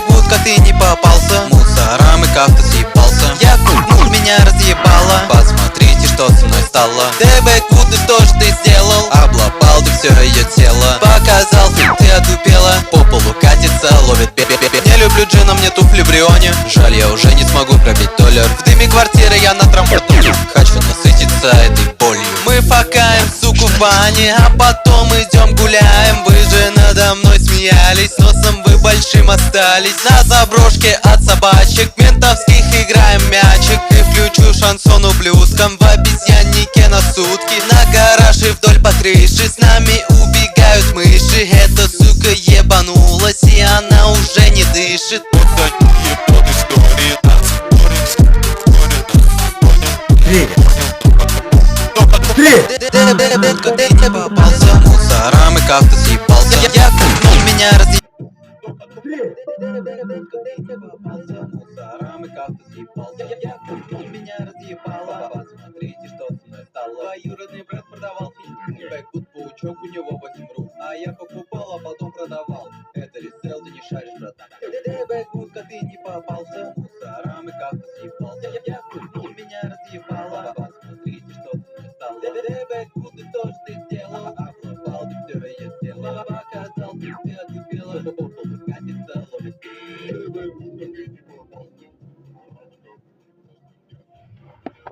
Будка, ты не попался, мусорам и как-то съебался. Я купнул, меня разъебало. Посмотрите, что со мной стало. Будто что же ты сделал? Облапал ты все ее тело. Показал, ты отупела. По полу катится, ловит бе-бе-бе. Не люблю джина, мне туфли в Рионе. Жаль, я уже не смогу пробить $. В дыме квартиры я на трампоне. Хочу насытиться этой болью. Мы факаем, суку, в бане, а потом идем гуляем. Вы же надо мной смеялись, носом вы большим остались. На заброшке от собачек ментовских играем мячик. И включу шансон ублюдкам в обезьяннике на сутки. На гараж и вдоль по крыше с нами убегают мыши. Эта сука ебанулась и она уже не дышит. Ты не попался, мусорам и как-то съебался. Я купнул, меня разъебало. Мусорам и как-то съебался. Я купнул, меня разъебало. Посмотрите, что со мной стало. Двоюродный брат продавал фишки. Бэкбут, паучок, у него 8 рук. А я покупал, а потом продавал. Это ресейл, ты не шаришь, братан. Бэкбутка, ты не попался. Мусорам и как-то съебался. Я купнул, меня разъебало. Посмотрите, что со мной стало. Бэкбут, ты тоже ты сделал. Облапал, ты все ее сделал.